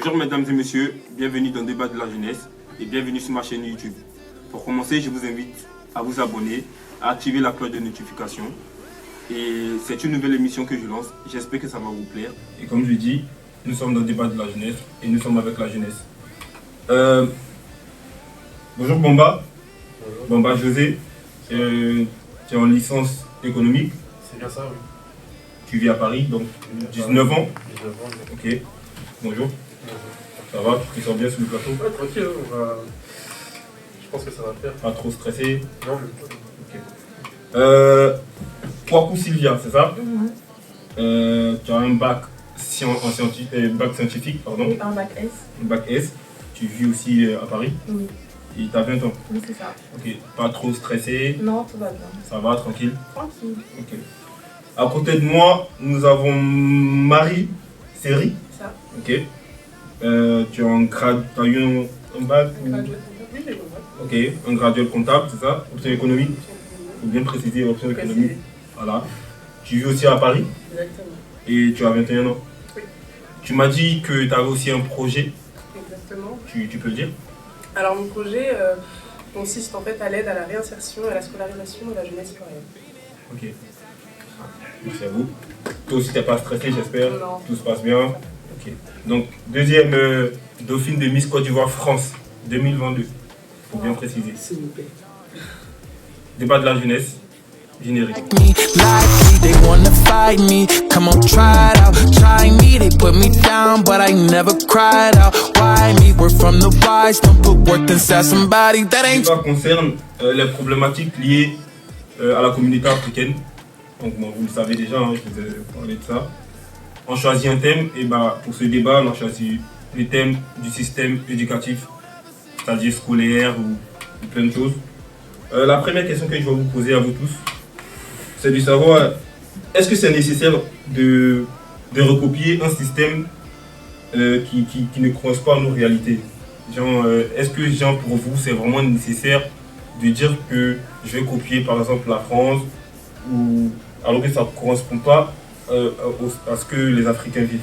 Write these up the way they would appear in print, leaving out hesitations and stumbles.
Bonjour mesdames et messieurs, bienvenue dans Débat de la jeunesse et bienvenue sur ma chaîne YouTube. Pour commencer, je vous invite à vous abonner, à activer la cloche de notification. Et c'est une nouvelle émission que je lance, j'espère que ça va vous plaire. Et comme je dis, nous sommes dans Débat de la jeunesse et nous sommes avec la jeunesse. Bonjour Bomba. Bonjour. Bomba José, tu es en licence économique. C'est bien ça, oui. Tu vis à Paris, donc 19 ans. 19 ans, oui. Ok. Bonjour. Ça va, tu te sens bien sur le plateau? Ouais, tranquille, je pense que ça va faire. Pas trop stressé? Non, mais ok. Kwaku Sylvia, c'est ça? Tu as un bac, bac scientifique, pardon. Oui, un bac S. Un bac S. Tu vis aussi à Paris? Oui. Et tu as 20 ans? Oui, c'est ça. Ok. Pas trop stressé? Non, tout va bien. Ça va, tranquille? Tranquille. Ok. À côté de moi, nous avons Marie Série. Ça. Ok. Tu as un grade, tu as eu un bac? Un gradué comptable. Oui, j'ai eu un bac. Ok, un gradué comptable, c'est ça? Option économique? Il faut bien préciser option économique. Voilà. Tu vis aussi à Paris? Exactement. Et tu as 21 ans? Oui. Tu m'as dit que tu avais aussi un projet. Exactement. Tu peux le dire? Alors, mon projet consiste en fait à l'aide à la réinsertion et à la scolarisation de la jeunesse ivoirienne. Ok. Merci à vous. Toi aussi, tu n'es pas stressé, j'espère? Non. Tout se passe bien? Ok. Donc, deuxième dauphine de Miss Côte d'Ivoire France 2022. Il faut bien préciser. S'il vous plaît. Débat de la jeunesse. Générique. They wanna fight me, come on try it out. Try me, they put me down, but I never cried out. Why me? We're from the wise, don't put work inside somebody that ain't. Ça concerne les problématiques liées à la communauté africaine. Donc bon, vous le savez déjà, hein, je vous ai parlé de ça. On choisit un thème et pour ce débat, on a choisi le thème du système éducatif, c'est-à-dire scolaire ou plein de choses. La première question que je vais vous poser à vous tous, c'est de savoir, est-ce que c'est nécessaire de recopier un système qui ne correspond pas à nos réalités? Genre, est-ce que genre, pour vous, c'est vraiment nécessaire de dire que je vais copier par exemple la France, ou, alors que ça ne correspond pas à ce que les Africains vivent?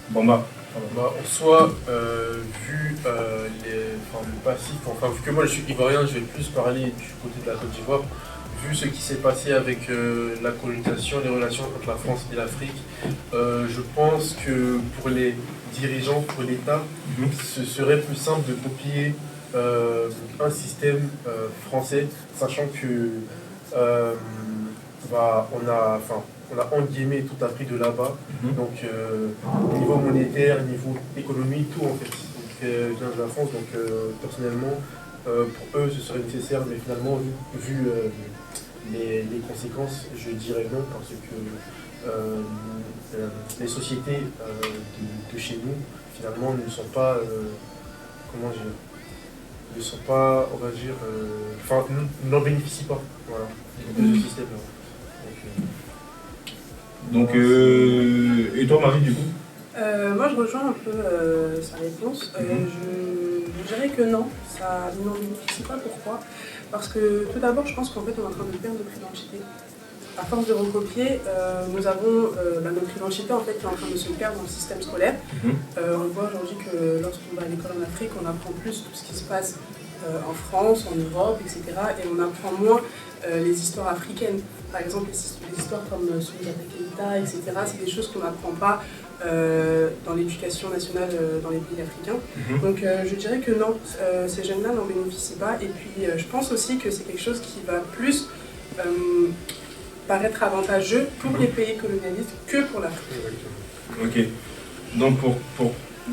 Bamba. en soi, vu le passif, vu que moi je suis ivoirien, je vais plus parler du côté de la Côte d'Ivoire. Vu ce qui s'est passé avec la colonisation, les relations entre la France et l'Afrique, je pense que pour les dirigeants, pour l'État, ce serait plus simple de copier un système français, sachant que on a en guillemets tout appris de là-bas. Donc niveau monétaire, niveau économique, tout en fait vient de la France. Donc personnellement, pour eux ce serait nécessaire, mais finalement vu les conséquences, je dirais non, parce que les sociétés de chez nous, finalement, ne sont pas, ne sont pas, on va dire, n'en bénéficient pas, voilà, de ce système-là. Donc, et toi Marie, du coup? Moi, je rejoins un peu sa réponse. Je dirais que non, ça n'en bénéficie pas. Pourquoi? Parce que tout d'abord, je pense qu'en fait, on est en train de perdre notre identité. À force de recopier, nous avons notre identité en fait, qui est en train de se perdre dans le système scolaire. On voit aujourd'hui que lorsqu'on va à l'école en Afrique, on apprend plus tout ce qui se passe en France, en Europe, etc. Et on apprend moins les histoires africaines. Par exemple, les histoires comme Soundiata Keïta, etc. C'est des choses qu'on n'apprend pas dans l'éducation nationale dans les pays africains. Donc je dirais que non, ces jeunes-là n'en bénéficient pas. Et puis je pense aussi que c'est quelque chose qui va plus paraître avantageux pour les pays colonialistes que pour l'Afrique. Ok. Donc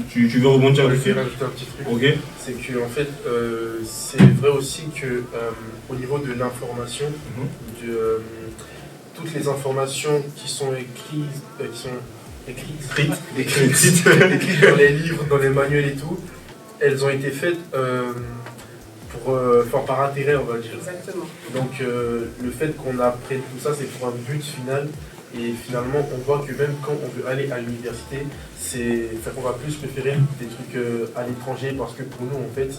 tu veux rebondir dessus? Je vais rajouter un petit truc. Ok. C'est que en fait, c'est vrai aussi que au niveau de l'information, toutes les informations qui sont écrites dans les livres, dans les manuels et tout, elles ont été faites par intérêt, on va dire. Exactement. Donc le fait qu'on apprenne tout ça, c'est pour un but final. Et finalement, on voit que même quand on veut aller à l'université, on va plus préférer des trucs à l'étranger, parce que pour nous, en fait,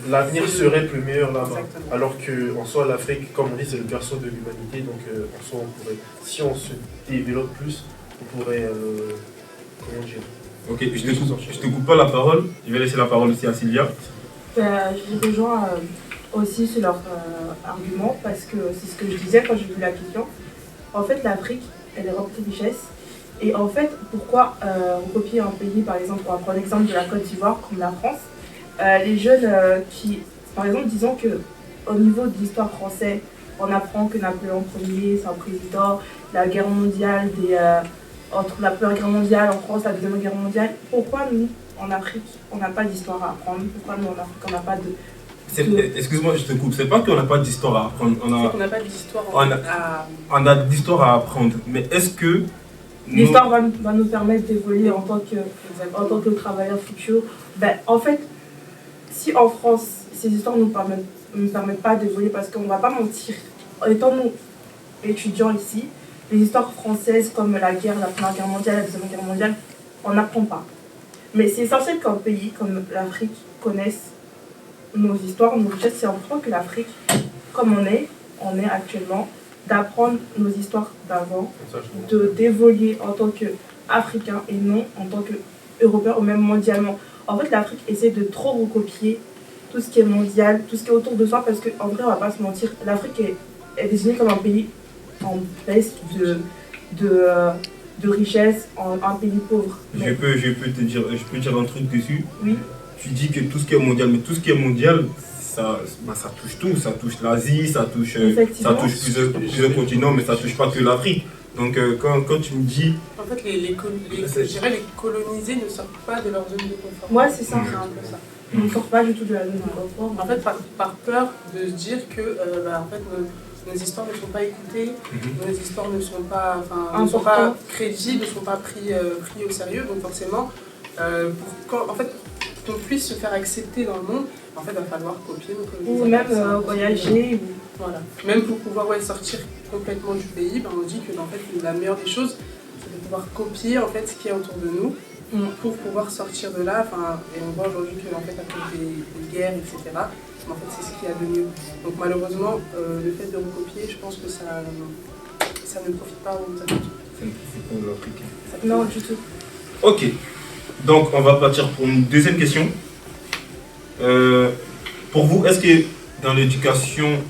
l'avenir serait plus meilleur là-bas. Alors qu'en soi, l'Afrique, comme on dit, c'est le berceau de l'humanité. Donc en soi, si on se développe plus, on pourrait comment dire. Ok, je te coupe pas la parole. Je vais laisser la parole aussi à Sylvia. Je les rejoins aussi sur leur argument parce que c'est ce que je disais quand j'ai vu la question. En fait, l'Afrique, elle est remplie de richesses. Et en fait, pourquoi recopier un pays, par exemple, on va prendre l'exemple de la Côte d'Ivoire, comme la France, les jeunes qui, par exemple, disons qu'au niveau de l'histoire française, on apprend que Napoléon Ier, c'est un président, la guerre mondiale, entre la Première Guerre mondiale en France, la Deuxième Guerre mondiale. Pourquoi nous, en Afrique, on n'a pas d'histoire à apprendre? Pourquoi nous, en Afrique, on n'a pas de... Excuse-moi, je te coupe. C'est pas qu'on n'a pas d'histoire à apprendre. C'est qu'on n'a pas d'histoire On a de l'histoire à apprendre. Mais est-ce que... L'histoire va nous permettre d'évoluer en tant que travailleurs futurs. En fait, si en France, ces histoires ne nous permettent pas d'évoluer, parce qu'on ne va pas mentir, étant nous étudiants ici, les histoires françaises comme la guerre, la Première Guerre mondiale, la Deuxième Guerre mondiale, on n'apprend pas. Mais c'est essentiel qu'un pays comme l'Afrique connaisse nos histoires, nos richesses. C'est important que l'Afrique, comme on est actuellement, d'apprendre nos histoires d'avant, d'évoluer en tant qu'Africain et non en tant qu'Européen ou même mondialement. En fait, l'Afrique essaie de trop recopier tout ce qui est mondial, tout ce qui est autour de soi, parce qu'en vrai, on va pas se mentir, l'Afrique est désignée comme un pays en baisse de richesse, un pays pauvre. Je peux dire un truc dessus. Oui. Tu dis que tout ce qui est mondial, mais tout ce qui est mondial, ça touche tout. Ça touche l'Asie, ça touche plusieurs continents, mais ça touche pas que l'Afrique. Donc quand tu me dis... En fait, je dirais les colonisés ne sortent pas de leur zone de confort. Moi, c'est ça. C'est un peu ça. Ils ne sortent pas du tout de la zone de confort. En fait, par peur de se dire que en fait, nos histoires ne sont pas écoutées, nos histoires ne sont pas crédibles, ne sont pas pris au sérieux. Donc forcément, pour qu'on puisse se faire accepter dans le monde, en fait, il va falloir copier. Ou même voyager. Voilà. Même pour pouvoir sortir complètement du pays, on dit que en fait, la meilleure des choses, c'est de pouvoir copier en fait, ce qui est autour de nous pour pouvoir sortir de là. Et on voit aujourd'hui qu'en fait, à cause des guerres, etc., en fait, c'est ce qu'il y a de mieux. Donc malheureusement, le fait de recopier, je pense que ça ne profite pas aux Africains. Ça ne profite pas aux Africains. Non, du tout. Ok. Donc on va partir pour une deuxième question. Pour vous, est-ce que dans l'éducation,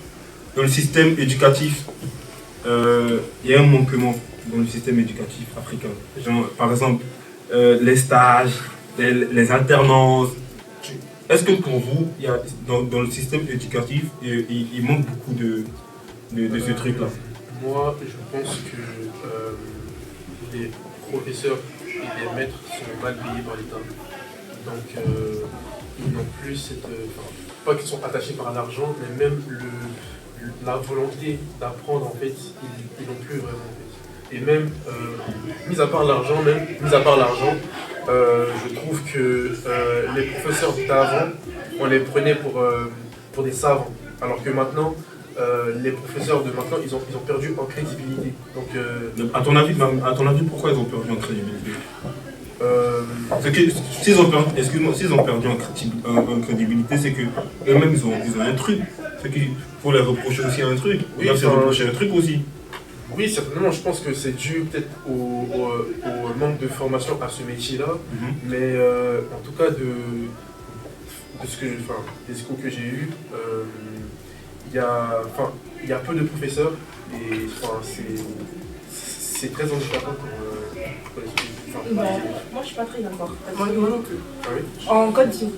dans le système éducatif, il y a un manquement dans le système éducatif africain? Genre, par exemple, les stages, les alternances. Est-ce que pour vous, il y a, dans le système éducatif, il manque beaucoup de ce truc-là? Moi, je pense que les professeurs et les maîtres sont mal payés par l'État. Donc, ils n'ont plus cette... pas qu'ils sont attachés par l'argent, mais même la volonté d'apprendre, en fait, ils n'ont plus vraiment. En fait. Et même, mis à part l'argent, je trouve que les professeurs d'avant, on les prenait pour des savants. Alors que maintenant, les professeurs de maintenant, ils ont perdu en crédibilité. Donc, à ton avis, pourquoi ils ont perdu en crédibilité? S'ils ont perdu en crédibilité, c'est qu'eux-mêmes ils ont un truc. C'est qu'il faut les reprocher aussi un truc. Oui, ils doivent se reprocher un truc aussi. Oui, certainement. Je pense que c'est dû peut-être au manque de formation à ce métier-là. Mais en tout cas, des échos que j'ai eus, il y a peu de professeurs et c'est très handicapant pour les étudiants. Moi, je suis pas très d'accord. Moi non plus. Ah oui?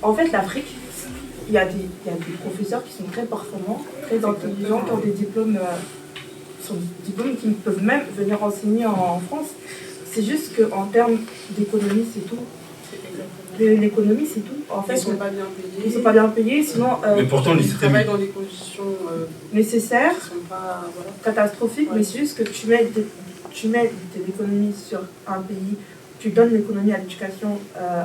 En fait, l'Afrique, il y a des professeurs qui sont très performants, très intelligents, qui ont des diplômes, qui peuvent même venir enseigner en France. C'est juste qu'en termes d'économie, c'est tout. L'économie, c'est tout. En fait, ils ne sont pas bien payés. Ils ne sont pas bien payés, sinon mais pourtant, ils travaillent dans des conditions nécessaires, qui sont pas, catastrophiques, mais c'est juste que tu mets de l'économie sur un pays, tu donnes l'économie à l'éducation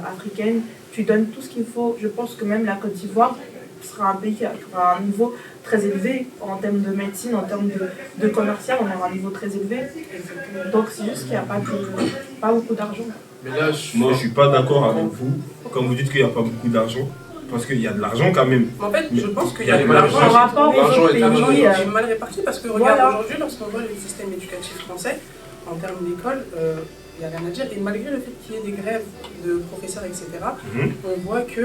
africaine, tu donnes tout ce qu'il faut. Je pense que même la Côte d'Ivoire sera un pays qui aura un niveau très élevé en termes de médecine, en termes de commercial, on aura un niveau très élevé. Donc c'est juste qu'il n'y a pas beaucoup d'argent. Mais là, moi je suis pas d'accord avec vous quand vous dites qu'il n'y a pas beaucoup d'argent. Parce qu'il y a de l'argent quand même. En fait, je pense qu'il y a de l'argent en rapport aux autres pays. L'argent est mal réparti parce que regarde aujourd'hui, lorsqu'on voit le système éducatif français, en termes d'école, n'y a rien à dire. Et malgré le fait qu'il y ait des grèves de professeurs, etc., on voit que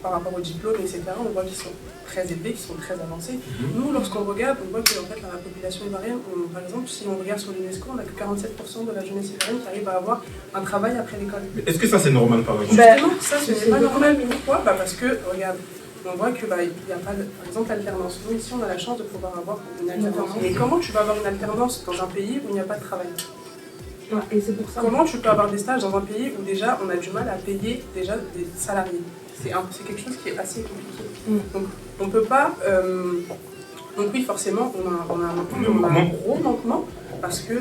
par rapport au diplôme, etc., on voit qu'ils sont très élevés, qui sont très avancés. Nous, lorsqu'on regarde, on voit que en fait, dans la population ivoirienne, par exemple, si on regarde sur l'UNESCO, on n'a que 47% de la jeunesse ivoirienne qui arrive à avoir un travail après l'école. Mais est-ce que ça c'est normal par exemple? Justement, ça ce n'est pas normal, mais pourquoi? Parce que, regarde, on voit que il n'y a pas, par exemple, l'alternance. Nous, ici, on a la chance de pouvoir avoir une alternance. Mais comment tu vas avoir une alternance dans un pays où il n'y a pas de travail? Ouais, et c'est pour ça. Comment tu peux avoir des stages dans un pays où déjà on a du mal à payer déjà des salariés? C'est quelque chose qui est assez compliqué. Donc on peut pas. Donc oui, forcément, on a un gros manquement parce que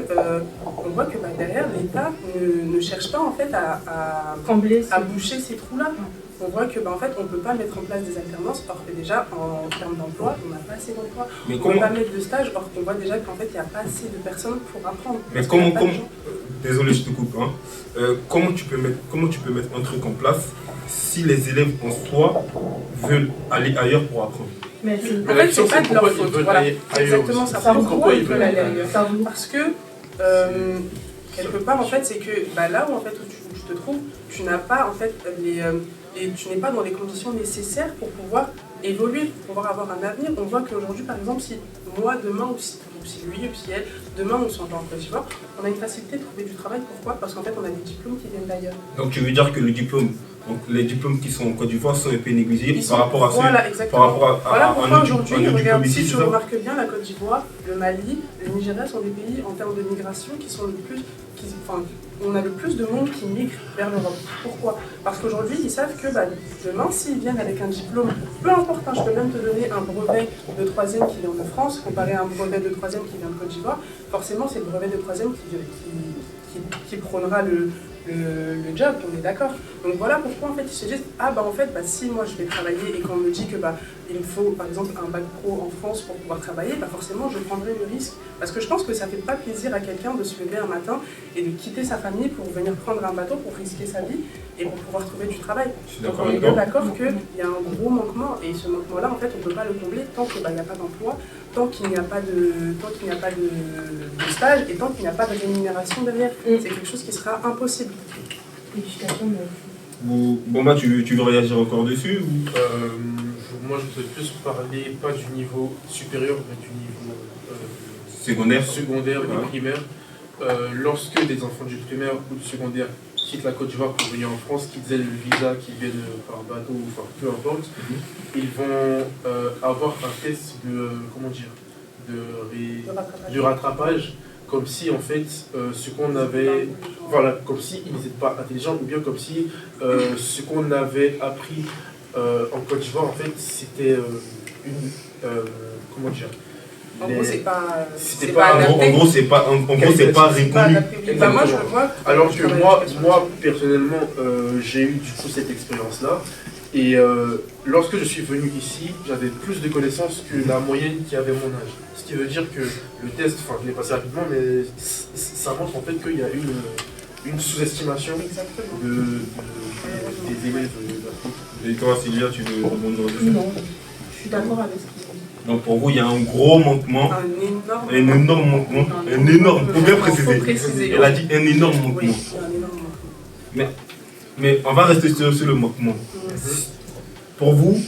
on voit que derrière l'État ne cherche pas en fait à boucher ces trous-là. On voit que en fait, on ne peut pas mettre en place des alternances, or que déjà, en termes d'emploi, on n'a pas assez d'emplois. On ne peut pas mettre de stage, or qu'on voit déjà qu'en fait, il n'y a pas assez de personnes pour apprendre. Mais désolé, je te coupe. Comment tu peux mettre un truc en place si les élèves en soi veulent aller ailleurs pour apprendre? Mais en fait, c'est pas de leur faute. Voilà, exactement ça. Pourquoi ils veulent aller ailleurs? Parce que, quelque part, en fait, c'est que là où en fait, où tu te trouves, tu n'as pas en fait et tu n'es pas dans les conditions nécessaires pour pouvoir évoluer, pour pouvoir avoir un avenir. On voit qu'aujourd'hui, par exemple, si moi, demain, ou si lui, ou si elle, demain, on s'entend en Côte d'Ivoire, on a une facilité de trouver du travail. Pourquoi? Parce qu'en fait, on a des diplômes qui viennent d'ailleurs. Donc, tu veux dire que les diplômes qui sont en Côte d'Ivoire sont un peu négligés par rapport à ceux... Voilà, exactement. Par rapport à voilà pourquoi aujourd'hui, regarde, ici, si tu remarques bien, la Côte d'Ivoire, le Mali, le Nigeria sont des pays en termes de migration qui sont le plus... on a le plus de monde qui migre vers l'Europe. Pourquoi? Parce qu'aujourd'hui, ils savent que demain, s'ils viennent avec un diplôme, peu importe, je peux même te donner un brevet de 3e qui vient de France, comparé à un brevet de 3e qui vient de Côte d'Ivoire, forcément, c'est le brevet de 3e qui prônera le job, on est d'accord. Donc voilà pourquoi en fait ils se disent si moi je vais travailler et qu'on me dit que il me faut par exemple un bac pro en France pour pouvoir travailler, forcément je prendrai le risque parce que je pense que ça fait pas plaisir à quelqu'un de se lever un matin et de quitter sa famille pour venir prendre un bateau pour risquer sa vie et pour pouvoir trouver du travail. Donc on est bien d'accord qu'il y a un gros manquement et ce manquement là en fait on peut pas le combler tant qu'il n'y a pas d'emploi, tant qu'il n'y a pas de stage et tant qu'il n'y a pas de rémunération derrière. C'est quelque chose qui sera impossible. Tu veux réagir encore dessus ou... Moi, je voudrais plus parler, pas du niveau supérieur, mais du niveau secondaire et primaire. Lorsque des enfants du primaire ou du secondaire quittent la Côte d'Ivoire pour venir en France, qu'ils aient le visa, qu'ils viennent par bateau ou peu importe, ils vont avoir un test de rattrapage. Comme si en fait ce qu'on avait, comme si ils n'étaient pas intelligents ou bien comme si ce qu'on avait appris en Côte d'Ivoire en fait c'était en gros c'est pas reconnu. Moi je le vois. Alors que moi personnellement j'ai eu du coup cette expérience là. Et lorsque je suis venu ici, j'avais plus de connaissances que la moyenne qui avait mon âge. Ce qui veut dire que le test, je l'ai passé rapidement, mais ça montre en fait qu'il y a une sous-estimation des élèves d'Afrique. Et toi, Sylvia, tu veux rebondir dessus? Non, je suis d'accord avec ce qu'il dit. Donc pour vous, il y a un gros manquement, un énorme manquement, faut bien préciser. Elle a dit un énorme manquement. Oui, un énorme manquement. Mais on va rester sur le manquement. Pour vous,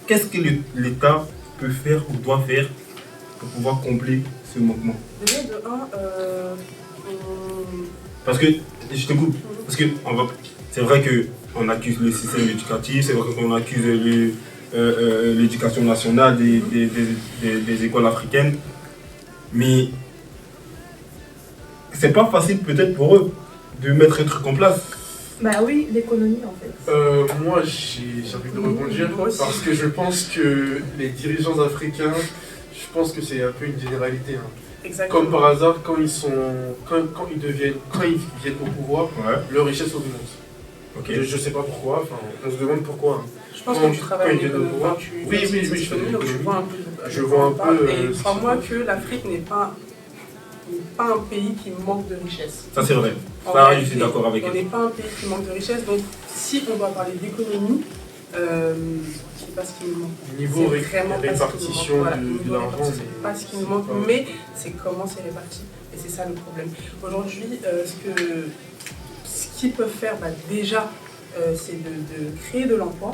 qu'est-ce que l'État peut faire ou doit faire pour pouvoir combler ce manquement? Déjà de Parce que, je te coupe, parce que c'est vrai qu'on accuse le système éducatif, c'est vrai qu'on accuse l'éducation nationale des écoles africaines, mais c'est pas facile peut-être pour eux de mettre un truc en place. Oui, l'économie en fait. Moi j'ai envie de rebondir parce que je pense que les dirigeants africains, je pense que c'est un peu une généralité. Exactement. Comme par hasard, quand ils viennent au pouvoir, leur richesse augmente. Okay. Je sais pas pourquoi, on se demande pourquoi. Je pense que tu travailles avec Oui, je fais de l'économie. Je vois un peu. Et crois-moi que l'Afrique n'est pas un pays qui manque de richesse. Ça c'est vrai. Ça, je suis d'accord avec elle. On n'est pas un pays qui manque de richesse. Donc si on doit parler d'économie, c'est pas ce qui nous manque. Niveau C'est vraiment pas ce qui nous répartition manque. Voilà, de niveau l'argent, répartition, c'est pas ce qui nous manque, pas- mais c'est comment c'est réparti. Et c'est ça le problème. Aujourd'hui, ce qu'ils peuvent faire, déjà, c'est de créer de l'emploi.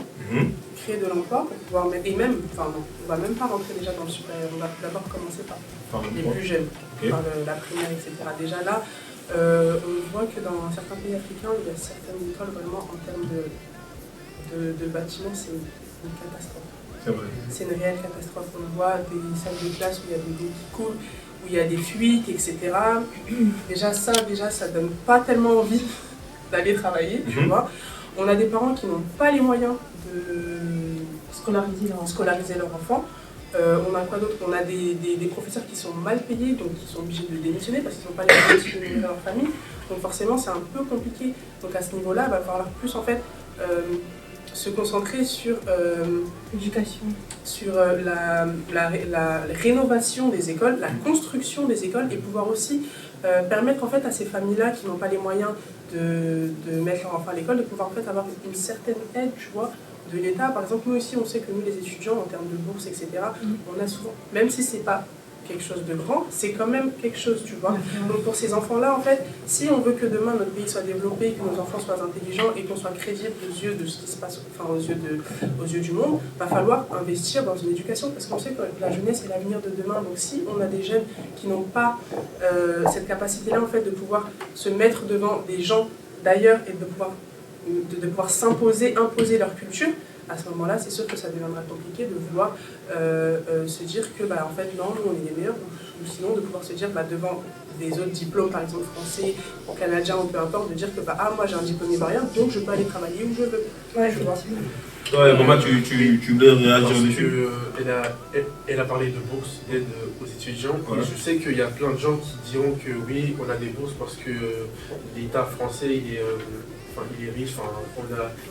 Créer de l'emploi pour pouvoir mettre. Et même, enfin, non, on va même pas rentrer déjà dans le supérieur. On va d'abord commencer par les plus jeunes, par la primaire, etc. Déjà là, on voit que dans certains pays africains, il y a certaines écoles vraiment en termes de bâtiments, c'est une catastrophe. C'est vrai. C'est une réelle catastrophe. On voit des salles de classe où il y a des eaux qui coulent, où il y a des fuites, etc. Déjà, ça donne pas tellement envie d'aller travailler, tu vois. On a des parents qui n'ont pas les moyens de scolariser leurs enfants. On a quoi d'autre? On a des professeurs qui sont mal payés, donc qui sont obligés de démissionner parce qu'ils n'ont pas les moyens de nourrir leur famille. Donc forcément, c'est un peu compliqué. Donc à ce niveau-là, il va falloir plus en fait se concentrer sur L'éducation. sur la rénovation des écoles, la construction des écoles et pouvoir aussi permettre en fait à ces familles-là qui n'ont pas les moyens de mettre leur enfant à l'école, de pouvoir en fait avoir une certaine aide, tu vois, de l'État. Par exemple, nous aussi, on sait que nous, les étudiants, en termes de bourse, etc., on a souvent, même si c'est pas quelque chose de grand, c'est quand même quelque chose, tu vois. Donc pour ces enfants-là, en fait, si on veut que demain notre pays soit développé, que nos enfants soient intelligents et qu'on soit crédible aux yeux de ce qui se passe, enfin aux yeux du monde, va falloir investir dans une éducation parce qu'on sait que la jeunesse est l'avenir de demain. Donc si on a des jeunes qui n'ont pas cette capacité-là, en fait, de pouvoir se mettre devant des gens d'ailleurs et de pouvoir imposer leur culture, à ce moment-là, c'est sûr que ça deviendra compliqué de vouloir se dire que, en fait, non, nous, on est les meilleurs, ou sinon de pouvoir se dire, devant des autres diplômes, par exemple français, canadiens, ou peu importe, de dire que, moi, j'ai un diplôme ivoirien, donc je peux aller travailler où je veux. Ouais, tu vois. Ouais, Maman, tu voulais réagir Parce dessus? elle a parlé de bourses, d'aide aux étudiants. Ouais. Et je sais qu'il y a plein de gens qui diront que oui, on a des bourses parce que l'État français il est riche.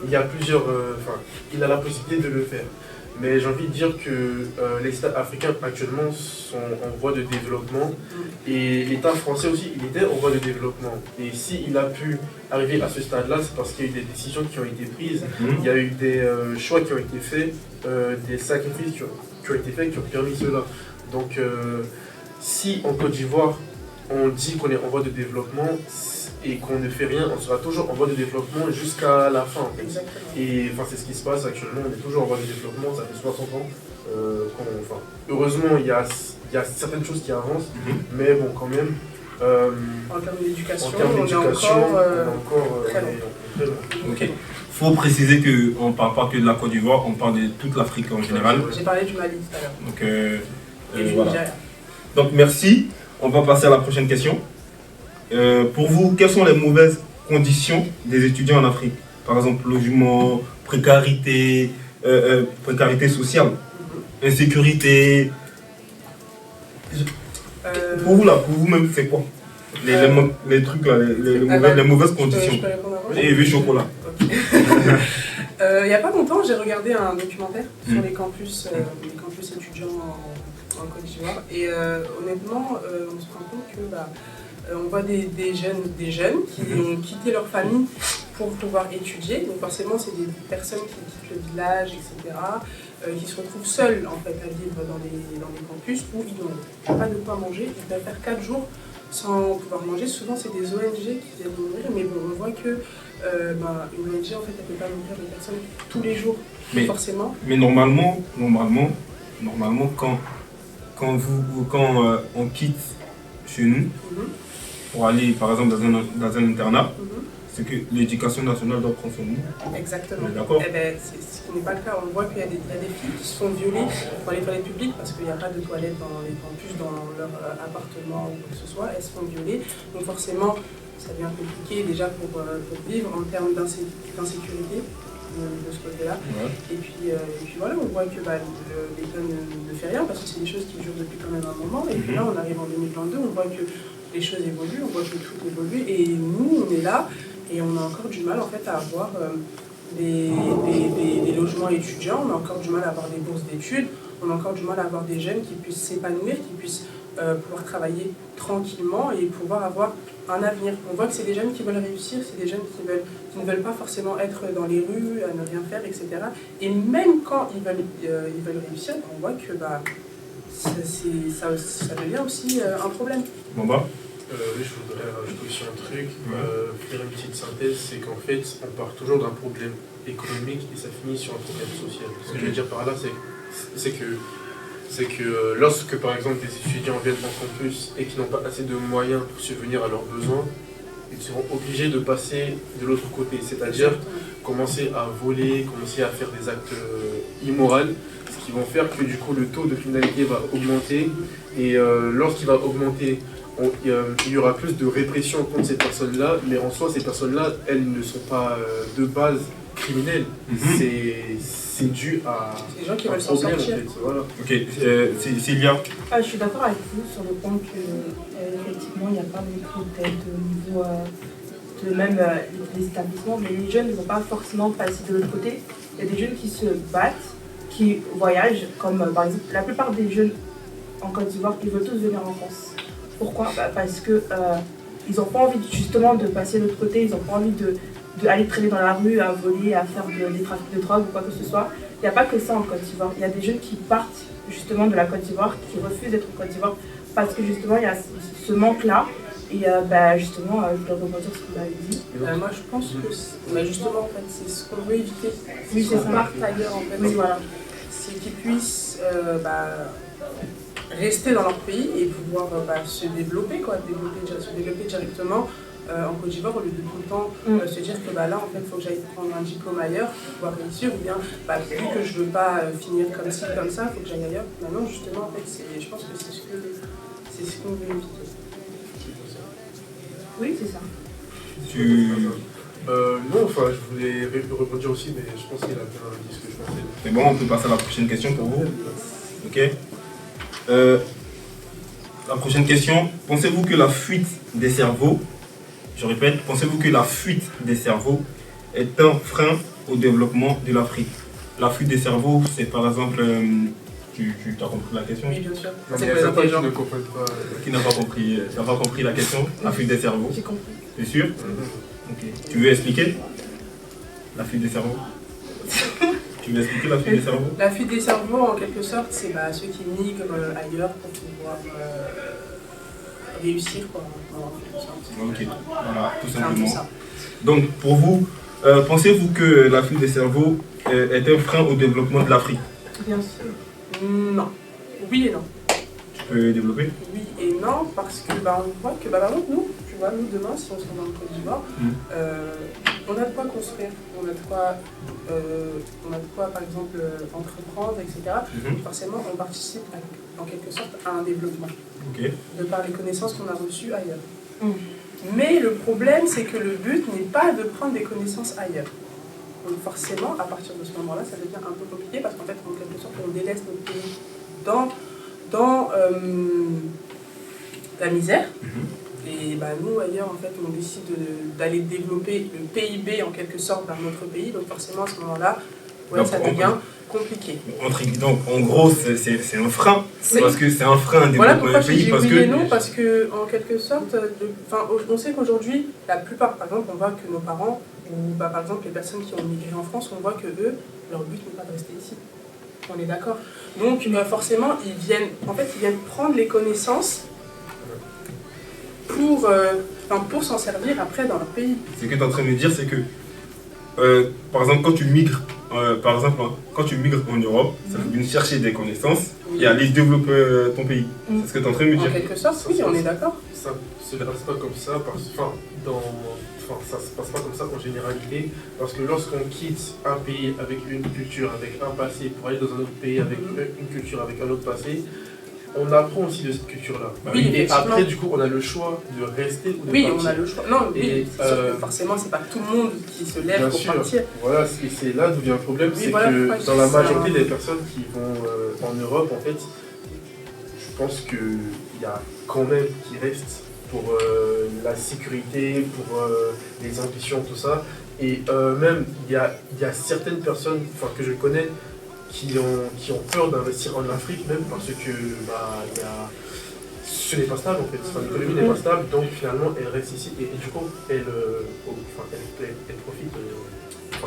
Il y a plusieurs. Il a la possibilité de le faire. Mais j'ai envie de dire que les États africains actuellement sont en voie de développement et l'État français aussi, il était en voie de développement. Et s'il a pu arriver à ce stade-là, c'est parce qu'il y a eu des décisions qui ont été prises, il y a eu des choix qui ont été faits, des sacrifices qui ont été faits qui ont permis cela. Donc si en Côte d'Ivoire, on dit qu'on est en voie de développement et qu'on ne fait rien, on sera toujours en voie de développement jusqu'à la fin. En fait. Et c'est ce qui se passe actuellement, on est toujours en voie de développement, ça fait 60 ans. Heureusement, il y a certaines choses qui avancent, mais bon, quand même. En termes d'éducation, on est encore très loin. Ok. Faut préciser qu'on ne parle pas que de la Côte d'Ivoire, on parle de toute l'Afrique en général. J'ai parlé du Mali tout à l'heure. Donc, Et du voilà. Nigeria. Donc merci. On va passer à la prochaine question. Pour vous, quelles sont les mauvaises conditions des étudiants en Afrique? Par exemple, logement, précarité, précarité sociale, insécurité. Pour vous, pour vous-même, c'est quoi les trucs là, les mauvaises conditions? Je peux répondre avant? Et vu chocolat. Il n'y a pas longtemps, j'ai regardé un documentaire sur les campus étudiants en Côte d'Ivoire. Et honnêtement, on se rend compte que on voit des jeunes qui ont quitté leur famille pour pouvoir étudier. Donc forcément, c'est des personnes qui quittent le village, etc., qui se retrouvent seuls en fait, à vivre dans des campus où ils n'ont pas de quoi manger. Ils peuvent faire 4 jours sans pouvoir manger. Souvent, c'est des ONG qui viennent nourrir, mais bon, on voit que une ONG, en fait, elle ne peut pas nourrir des personnes tous les jours, forcément. Mais normalement, quand on quitte chez nous pour aller, par exemple, dans un internat, c'est que l'éducation nationale doit prendre son nom. Exactement. D'accord. C'est ce qui n'est pas le cas. On voit qu'il y a des filles qui se font violer dans les toilettes publiques parce qu'il n'y a pas de toilettes dans les campus, dans leur appartement ou quoi que ce soit. Elles se font violer. Donc forcément, ça devient compliqué déjà pour vivre en termes d'insécurité de ce côté-là. Ouais. Et puis voilà, on voit que l'État ne fait rien parce que c'est des choses qui durent depuis quand même un moment. Et puis là, on arrive en 2022, on voit que les choses évoluent, on voit que tout évolue. Et nous, on est là. Et on a encore du mal en fait à avoir des logements étudiants, on a encore du mal à avoir des bourses d'études, on a encore du mal à avoir des jeunes qui puissent s'épanouir, qui puissent pouvoir travailler tranquillement et pouvoir avoir un avenir. On voit que c'est des jeunes qui veulent réussir, c'est des jeunes qui ne veulent pas forcément être dans les rues, à ne rien faire, etc. Et même quand ils veulent réussir, on voit que ça devient aussi un problème. Bon bah. Oui, je voudrais rajouter aussi un truc, faire une petite synthèse, c'est qu'en fait, on part toujours d'un problème économique et ça finit sur un problème social. Ce que je veux dire par là, c'est que lorsque, par exemple, des étudiants viennent en campus et qui n'ont pas assez de moyens pour subvenir à leurs besoins, ils seront obligés de passer de l'autre côté, c'est-à-dire commencer à voler, commencer à faire des actes immoraux, ce qui vont faire que du coup le taux de criminalité va augmenter et lorsqu'il va augmenter, il y aura plus de répression contre ces personnes-là, mais en soi, ces personnes-là, elles ne sont pas de base criminelles. C'est dû à des gens qui un veulent s'en problème, sortir. en fait. Voilà. Ok, Célia. Je suis d'accord avec vous sur le point que effectivement il n'y a pas beaucoup d'aide au niveau de même les établissements, mais les jeunes ne vont pas forcément passer de l'autre côté. Il y a des jeunes qui se battent, qui voyagent, comme par exemple la plupart des jeunes en Côte d'Ivoire, ils veulent tous venir en France. Pourquoi ? Parce que ils n'ont pas envie justement de passer de l'autre côté, ils n'ont pas envie d'aller traîner dans la rue, à voler, à faire des trafics de drogue ou quoi que ce soit. Il n'y a pas que ça en Côte d'Ivoire. Il y a des jeunes qui partent justement de la Côte d'Ivoire, qui refusent d'être en Côte d'Ivoire parce que justement il y a ce manque-là. Et justement, je dois rebondir sur ce que vous avez dit. Moi je pense que justement en fait, c'est ce qu'on veut éviter. Oui, c'est qu'on ça. parte ailleurs en fait. Oui, voilà. C'est qu'ils puissent rester dans leur pays et pouvoir se développer, se développer directement en Côte d'Ivoire au lieu de tout le temps se dire que là en fait il faut que j'aille prendre un diplôme ailleurs pour pouvoir réussir ou bien vu que je veux pas finir comme ci comme ça, il faut que j'aille ailleurs. Maintenant justement en fait je pense que c'est ce qu'on veut éviter. Oui, c'est ça. Non, enfin, je voulais rebondir aussi, mais je pense qu'il a bien dit ce que je pensais. C'est bon, on peut passer à la prochaine question pour vous. Ok. La prochaine question. Pensez-vous que la fuite des cerveaux, je répète, pensez-vous que la fuite des cerveaux est un frein au développement de l'Afrique? La fuite des cerveaux, c'est par exemple... Tu as compris la question? Oui, bien sûr. Non, C'est mais il y a très certains qui intelligent. ne comprennent pas. Qui n'a pas compris la question? La fuite des cerveaux. J'ai compris. C'est sûr? Ok. Tu veux expliquer la fuite des cerveaux? Tu veux expliquer la fuite des cerveaux? La fuite des cerveaux, en quelque sorte, c'est ceux qui migrent ailleurs pour pouvoir réussir, quoi, en quelque sorte. Ok, voilà, tout C'est un peu simplement. ça. Donc, pour vous, pensez-vous que la fuite des cerveaux est un frein au développement de l'Afrique? Bien sûr. Non. Oui et non. Tu peux développer? Oui et non, parce que on voit que par exemple, nous demain, si on se rend dans le Côte d'Ivoire, on a de quoi construire, on a de quoi par exemple entreprendre, etc. Forcément, on participe en quelque sorte à un développement, de par les connaissances qu'on a reçues ailleurs. Mais le problème, c'est que le but n'est pas de prendre des connaissances ailleurs. Donc forcément, à partir de ce moment-là, ça devient un peu compliqué parce qu'en fait, en quelque sorte, on délaisse notre pays dans la misère. Et nous, ailleurs, en fait, on décide d'aller développer le PIB en quelque sorte dans notre pays. Donc forcément, à ce moment-là, ça devient compliqué. Donc, en gros, c'est un frein. Parce que c'est un frein au Voilà développement pourquoi du je pays. dis Parce oui que et non, parce que en quelque sorte, on sait qu'aujourd'hui, la plupart, par exemple, on voit que nos parents, ou par exemple les personnes qui ont migré en France, on voit que eux, leur but n'est pas de rester ici. On est d'accord. Donc forcément, ils viennent prendre les connaissances pour s'en servir après dans leur pays. Ce que tu es en train de me dire, c'est que, par exemple, quand tu migres en Europe, ça veut dire chercher des connaissances et aller développer ton pays. C'est ce que tu es en train de me dire. En quelque sorte, oui, on est d'accord. Ça se passe pas comme ça, ça se passe pas comme ça en généralité, parce que lorsqu'on quitte un pays avec une culture, avec un passé, pour aller dans un autre pays avec une culture, avec un autre passé, on apprend aussi de cette culture-là. Oui, et après, du coup, on a le choix de rester ou de partir. Oui, on a le choix. Non, Et, c'est sûr que forcément, c'est pas tout le monde qui se lève pour partir. Voilà, c'est là d'où vient le problème, c'est que dans la majorité des personnes qui vont en Europe, en fait, je pense qu'il y a quand même qui restent pour la sécurité, pour les ambitions, tout ça. Et même, il y a certaines personnes que je connais qui ont peur d'investir en Afrique, même parce que situation n'est pas stable en fait, l'économie n'est pas stable, donc finalement elle reste ici et du coup elles profitent,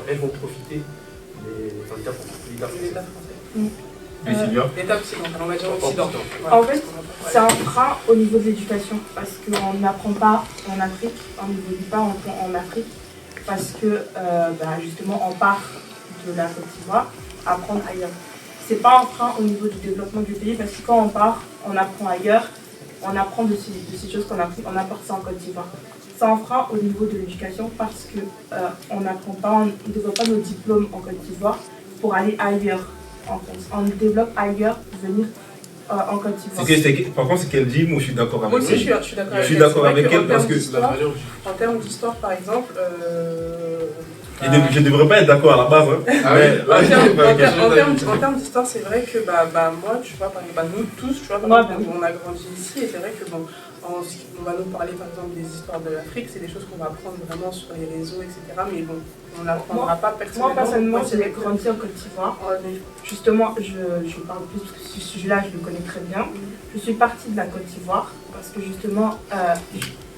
elles vont profiter l'État français. Et Sylvia? L'État occidental, on va dire occident. En fait, c'est un frein au niveau de l'éducation parce qu'on n'apprend pas en Afrique, on n'évolue pas en Afrique parce que justement on part de la Côte d'Ivoire apprendre ailleurs. C'est pas un frein au niveau du développement du pays parce que quand on part, on apprend ailleurs, on apprend de ces choses qu'on a appris, on apporte ça en Côte d'Ivoire. C'est un frein au niveau de l'éducation parce que on n'apprend pas, on ne développe pas nos diplômes en Côte d'Ivoire pour aller ailleurs en France. On développe ailleurs pour venir en Côte d'Ivoire. Par contre, c'est qu'elle dit, moi je suis d'accord avec elle. Moi aussi, je suis d'accord avec elle. Je suis d'accord avec elle parce que... En termes d'histoire, par exemple... je ne devrais pas être d'accord à la base. En termes d'histoire, c'est vrai que moi, tu vois, nous tous, tu vois, on a grandi ici et c'est vrai que on va nous parler par exemple des histoires de l'Afrique, c'est des choses qu'on va apprendre vraiment sur les réseaux, etc. Mais bon, on n'apprendra pas personnellement. Moi, personnellement, j'ai grandi en Côte d'Ivoire. Justement, je parle plus parce que ce sujet-là, je le connais très bien. Je suis partie de la Côte d'Ivoire parce que justement,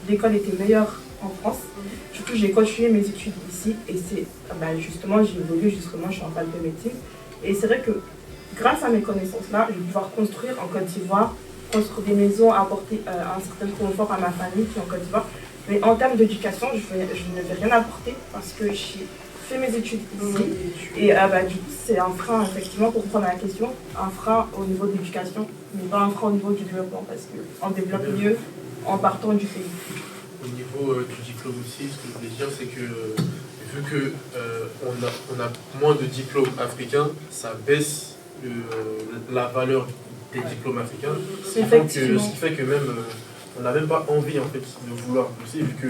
l'école était meilleure en France. Du coup, j'ai continué mes études ici et c'est justement, j'ai évolué justement, je suis en fac de médecine. Et c'est vrai que grâce à mes connaissances-là, je vais pouvoir construire en Côte d'Ivoire, construire des maisons, apporter un certain confort à ma famille qui est en Côte d'Ivoire. Mais en termes d'éducation, je ne vais rien apporter parce que j'ai fait mes études ici. Et du coup, c'est un frein, effectivement, pour répondre à la question, un frein au niveau de l'éducation, mais pas un frein au niveau du développement parce qu'on développe mieux en partant du pays. Au niveau du diplôme aussi, ce que je voulais dire, c'est que vu qu'on a moins de diplômes africains, ça baisse la valeur des diplômes africains. Ce qui fait que même on n'a même pas envie en fait de vouloir pousser, vu que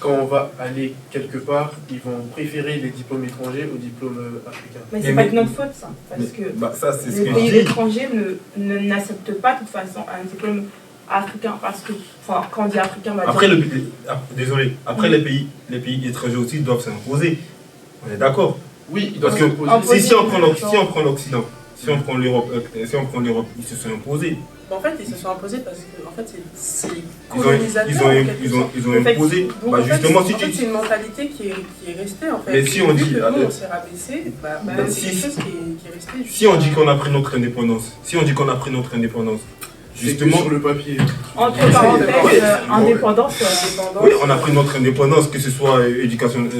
quand on va aller quelque part, ils vont préférer les diplômes étrangers aux diplômes africains. Mais c'est pas de notre faute ça, parce que les pays étrangers n'acceptent pas de toute façon un diplôme africain, parce que quand on dit africain, on va après dire... Après les pays étrangers aussi doivent s'imposer. On est d'accord? Oui, parce que si on prend l'Occident, si on prend l'Europe, ils se sont imposés. En fait, ils se sont imposés parce que en fait, c'est les colonisateurs. Ils ont imposé. Donc, justement, c'est une mentalité qui est restée en fait. Mais si on dit. Vu que nous, on s'est rabaissé, c'est quelque chose qui est resté. Si on dit qu'on a pris notre indépendance, justement, sur le papier. Entre parenthèses, indépendance. Oui, on a pris notre indépendance, que ce soit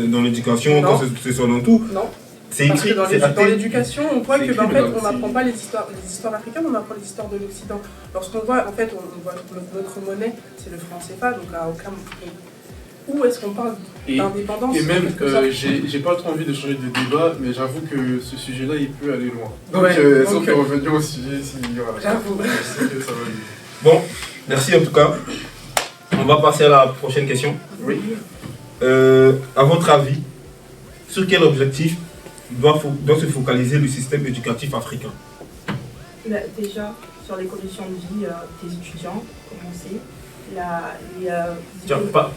dans l'éducation, que ce soit dans tout. Non. C'est écrit. Parce que dans l'éducation, on voit que en fait, on n'apprend pas les histoires africaines, on apprend les histoires de l'Occident. Lorsqu'on voit, en fait, on voit notre monnaie, c'est le franc CFA, donc à aucun moment. Où est-ce qu'on parle d'indépendance? Et même, j'ai pas trop envie de changer de débat, mais j'avoue que ce sujet-là, il peut aller loin. Donc, si on peut revenir au sujet, voilà. J'avoue. Je sais que ça va aller. Bon, merci en tout cas. On va passer à la prochaine question. Oui. À votre avis, sur quel objectif doit se focaliser le système éducatif africain? Déjà, sur les conditions de vie des étudiants, commencer.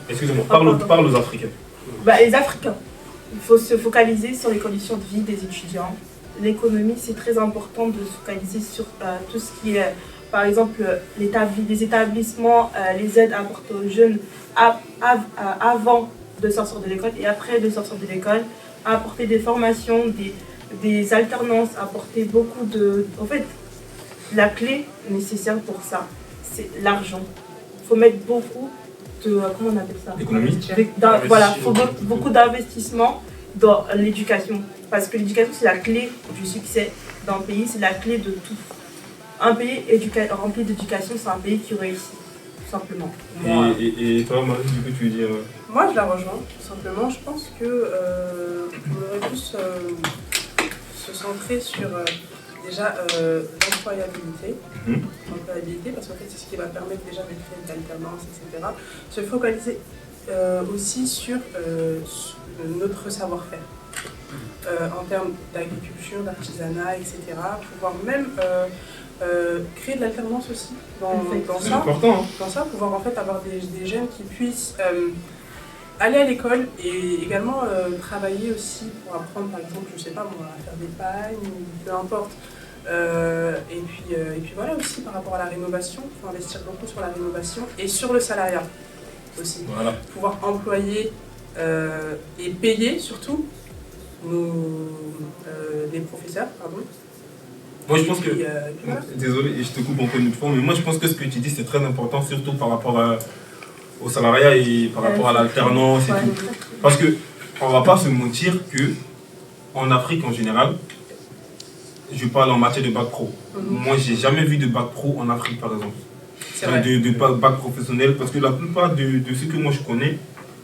Excusez-moi, parle aux Africains. Les Africains. Il faut se focaliser sur les conditions de vie des étudiants. L'économie, c'est très important de se focaliser sur tout ce qui est, par exemple, les établissements, les aides apportées aux jeunes avant de sortir de l'école et après de sortir de l'école, apporter des formations, des alternances, apporter beaucoup de... En fait, la clé nécessaire pour ça, c'est l'argent. Il faut mettre beaucoup de... Comment on appelle ça? D'économie. Voilà, il faut beaucoup d'investissement dans l'éducation. Parce que l'éducation, c'est la clé du succès d'un pays, c'est la clé de tout. Un pays rempli d'éducation, c'est un pays qui réussit, tout simplement. Et toi, Marie, du coup, tu veux dire... Moi, je la rejoins, tout simplement. Je pense qu'on aurait pu se centrer sur... déjà l'employabilité, parce qu'en fait c'est ce qui va permettre déjà de créer de l'alternance, etc. Se focaliser aussi sur notre savoir-faire, en termes d'agriculture, d'artisanat, etc. Pouvoir même créer de l'alternance aussi dans ça. Important, hein. Dans ça, pouvoir en fait avoir des jeunes qui puissent aller à l'école et également travailler aussi pour apprendre, par exemple, je sais pas moi, à faire des pagnes, peu importe. Et puis voilà aussi par rapport à la rénovation, il faut investir beaucoup sur la rénovation et sur le salariat aussi. Voilà. Pouvoir employer et payer surtout les professeurs, pardon. Moi, je pense que. Puis voilà. Désolé, je te coupe encore une fois, mais moi, je pense que ce que tu dis, c'est très important, surtout par rapport au salariat et par rapport à l'alternance et tout. Parce que, on va pas se mentir que, en Afrique en général, je parle en matière de bac pro. Moi, j'ai jamais vu de bac pro en Afrique, par exemple. C'est vrai. De bac professionnel, parce que la plupart de ceux que moi je connais,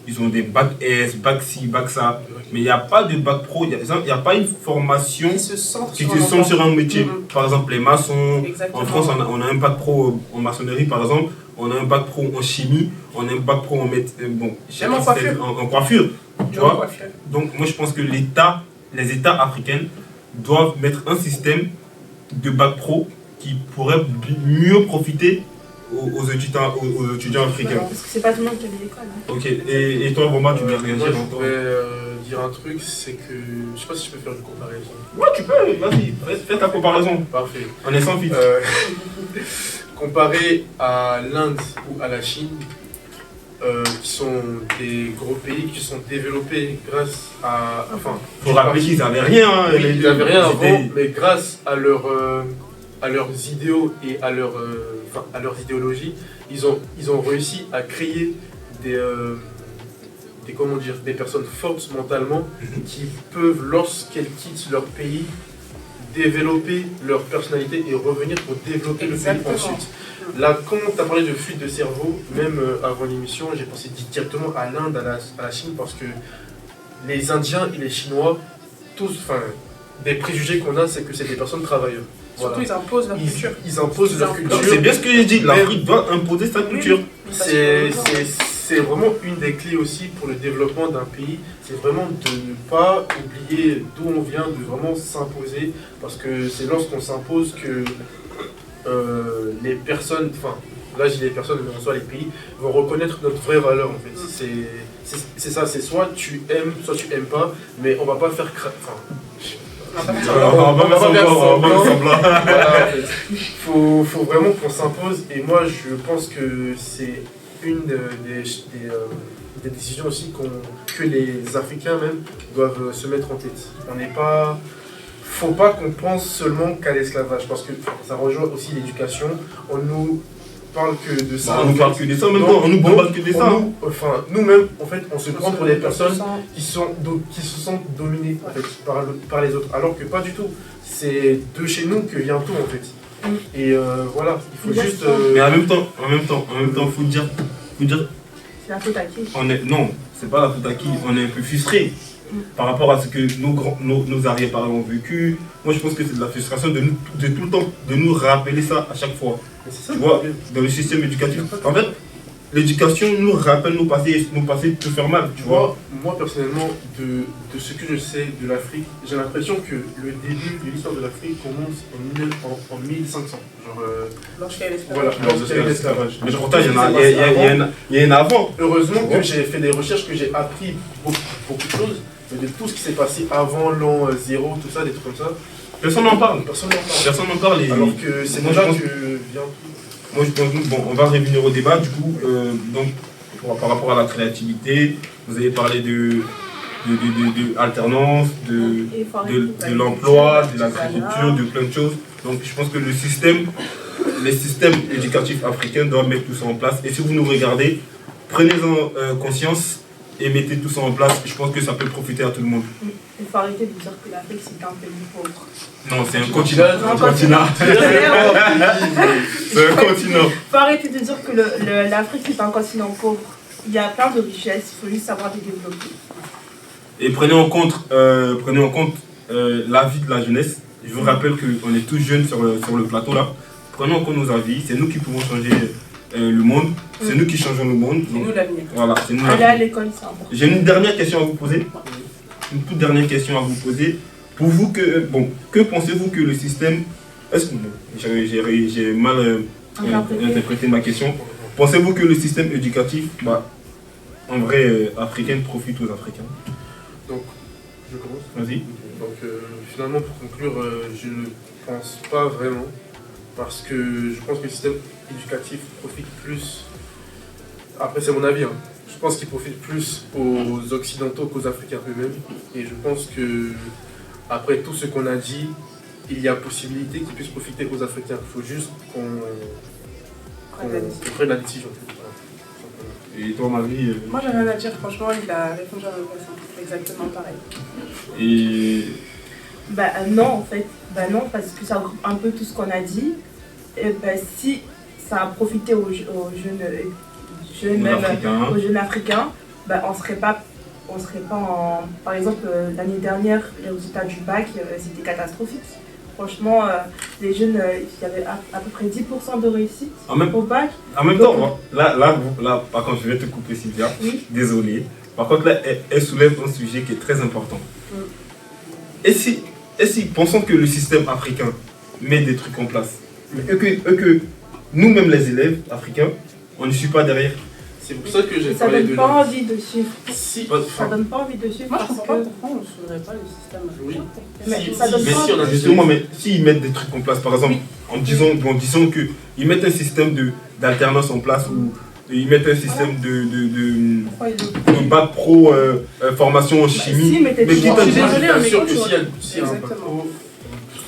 ils ont des bac S, bac ci, bac ça, mais il n'y a pas de bac pro, il n'y a pas une formation Qui se centre qui se centre sur un métier. Par exemple, les maçons, Exactement. en France, on a un bac pro en maçonnerie, par exemple, on a un bac pro en chimie, on a un bac pro en bon, Même en coiffure. En coiffure, tu Même en vois. coiffure. Donc, moi, je pense que les États africains doivent mettre un système de bac pro qui pourrait mieux profiter aux étudiants africains. Parce que c'est pas tout le monde qui a des écoles. Hein. Ok, et toi, Romain, tu veux réagir Moi, je encore? voudrais dire un truc, c'est que je sais pas si je peux faire une comparaison. Ouais, tu peux, vas-y, fais ta comparaison. Parfait. On est sans filtre. Comparé à l'Inde ou à la Chine, qui sont des gros pays qui sont développés grâce à. Enfin, Faut rappeler qu'ils n'avaient rien. Hein, oui, ils n'avaient rien c'était- avant, mais grâce à leurs idéaux et à leurs idéologies, ils ont réussi à créer des personnes fortes mentalement qui peuvent, lorsqu'elles quittent leur pays, développer leur personnalité et revenir pour développer Exactement. le pays ensuite. Là, quand tu as parlé de fuite de cerveau, même avant l'émission, j'ai pensé directement à l'Inde, à la Chine, parce que les Indiens et les Chinois, des préjugés qu'on a, c'est que c'est des personnes travailleuses. Voilà. Surtout, ils imposent leur culture. Ils imposent leur Donc, culture. C'est bien ce que j'ai dit, l'Afrique doit imposer sa culture. C'est vraiment une des clés aussi pour le développement d'un pays. C'est vraiment de ne pas oublier d'où on vient, de vraiment s'imposer. Parce que c'est lorsqu'on s'impose que les personnes, enfin là j'ai les personnes, mais en soi les pays, vont reconnaître notre vraie valeur en fait. C'est ça, c'est soit tu aimes, soit tu aimes pas, mais on va pas faire On va faire semblant. Voilà, en fait. Faut vraiment qu'on s'impose, et moi je pense que c'est une des décisions aussi que les Africains même doivent se mettre en tête. On n'est pas... Faut pas qu'on pense seulement qu'à l'esclavage, parce que ça rejoint aussi l'éducation. On nous parle que de ça. On nous parle que de ça, en même temps, on nous bombarde que de ça. Nous-mêmes, en fait, on se prend pour des personnes qui se sentent dominées en fait, par les autres, alors que pas du tout. C'est de chez nous que vient tout en fait. Et voilà, il faut juste. Mais en même temps, faut dire, C'est la faute à qui? non, c'est pas la faute à qui, on est un peu frustré par rapport à ce que nos arrière-parents ont vécu. Moi, je pense que c'est de la frustration de tout le temps, de nous rappeler ça à chaque fois. Mais c'est ça, Tu vois, dans le système éducatif. En fait, l'éducation nous rappelle nos passés peut faire mal, tu vois. Moi, personnellement, de ce que je sais de l'Afrique, j'ai l'impression que le début de l'histoire de l'Afrique commence en 1500. Genre, Lorsqu'il y a l'esclavage. voilà, lorsqu'il y a l'esclavage. Mais pourtant, il y en a avant. Heureusement que j'ai fait des recherches, que j'ai appris beaucoup de choses, mais de tout ce qui s'est passé avant l'an 0, tout ça, des trucs comme ça. Personne n'en parle. Personne n'en parle. Personne n'en parle. Alors que c'est moi, là je pense- que vient tout. Moi, je pense, bon, on va revenir au débat, du coup, donc, par rapport à la créativité, vous avez parlé de alternance, de l'emploi, de l'agriculture, de plein de choses. Donc, je pense que les systèmes éducatifs africains doivent mettre tout ça en place. Et si vous nous regardez, prenez-en conscience et mettez tout ça en place. Je pense que ça peut profiter à tout le monde. Il faut arrêter de dire que l'Afrique c'est un pays pauvre. Non, c'est un continent. Un continent. C'est un continent. Il faut arrêter de dire que l'Afrique c'est un continent pauvre. Il y a plein de richesses, il faut juste savoir les développer. Et prenez en compte l'avis de la jeunesse. Je vous rappelle qu'on est tous jeunes sur le plateau là. Prenez en compte nos avis. C'est nous qui pouvons changer le monde. C'est nous qui changeons le monde. C'est nous l'avenir. Voilà, c'est nous Aller à l'avenir. l'école c'est important. J'ai une dernière question à vous poser. Une toute dernière question à vous poser. Pour vous, que pensez-vous que le système... J'ai mal interprété ma question. Pensez-vous que le système éducatif, en vrai, africain, profite aux Africains? Donc, Je commence. Vas-y. Donc finalement, pour conclure, je ne pense pas vraiment, parce que je pense que le système éducatif profite plus, après c'est mon avis, hein, je pense qu'il profite plus aux Occidentaux qu'aux Africains eux-mêmes, et je pense que après tout ce qu'on a dit, il y a possibilité qu'il puisse profiter aux Africains. Il faut juste qu'on prenne la décision. Voilà. Et toi, Marie Moi, j'ai rien à dire. Franchement, il a répondu à ma question. Exactement pareil. Et Bah non, en fait. Bah non, parce que ça regroupe un peu tout ce qu'on a dit. Et bah, si ça a profité aux jeunes, même Africains. aux jeunes africains, bah, on serait pas en... Par exemple, l'année dernière, les résultats du bac, c'était catastrophique. Franchement, les jeunes, il y avait à peu près 10% de réussite en même, au bac. en même temps, là, par contre, je vais te couper, Sylvia. Oui. Désolé. Par contre, là, elle soulève un sujet qui est très important. Et si pensons que le système africain met des trucs en place, mais que nous-mêmes, les élèves africains, on ne suit pas derrière. C'est pour ça que j'ai Ça parlé donne de pas envie de suivre. Si, Ça donne pas envie de suivre. Moi, je parce comprends pas que... pourquoi on ne suivrait pas le système africain. Oui. Mais Si, ça donne mais pas si on a Justement, mais s'ils mettent des trucs en place, par exemple, en disant qu'ils mettent un système d'alternance en place ou ils mettent un système de bac pro formation en chimie. Si, mais t'es Mais toujours- qui t'a Je dit- suis désolée, bien mais sûr quand que tu s'il y a regardes- un bac Exactement. pro,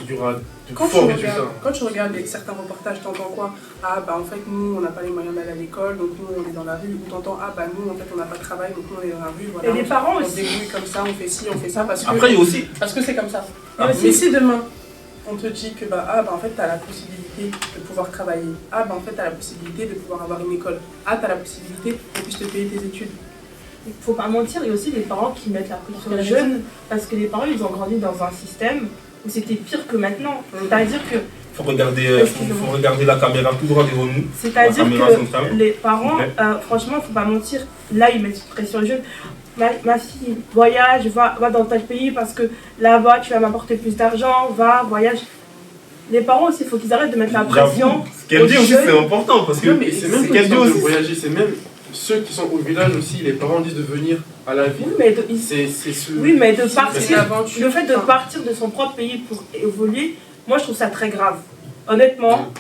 il y aura de Quand forts tu, résultats. regardes, quand tu regardes certains reportages, t'entends quoi? Ah bah en fait nous on n'a pas les moyens d'aller à l'école, donc nous on est dans la rue. Ou t'entends ah bah nous en fait on n'a pas de travail, donc nous on est dans la rue. Voilà, Et les parents on aussi. se débrouille comme ça, on fait ci, on fait ça parce que Après, il y a aussi. parce que c'est comme ça. Ah, Mais si demain on te dit que bah en fait t'as la possibilité de pouvoir travailler, ah bah en fait t'as la possibilité de pouvoir avoir une école, ah t'as la possibilité de plus te payer tes études. Il faut pas mentir, il y a aussi les parents qui mettent la pression aux Ouais. jeunes parce que les parents ils ont grandi dans un système où c'était pire que maintenant. C'est-à-dire que, Faut regarder la caméra tout droit devant nous. c'est-à-dire La caméra que centrale. les parents, Ouais. franchement, faut pas mentir, là ils mettent une pression aux jeunes. Ma fille, voyage, va dans tel pays parce que là-bas tu vas m'apporter plus d'argent, voyage. Les parents aussi, il faut qu'ils arrêtent de mettre la pression. J'avoue, ce qu'elle dit aussi, c'est important parce que Non, mais c'est même ce pas qu'elle dit une question de aussi. voyager, c'est même ceux qui sont au village aussi, les parents disent de venir à la ville. Oui, mais C'est ce... oui, mais de C'est une partir, aventure. le fait de partir de son propre pays pour évoluer, moi je trouve ça très grave. Honnêtement,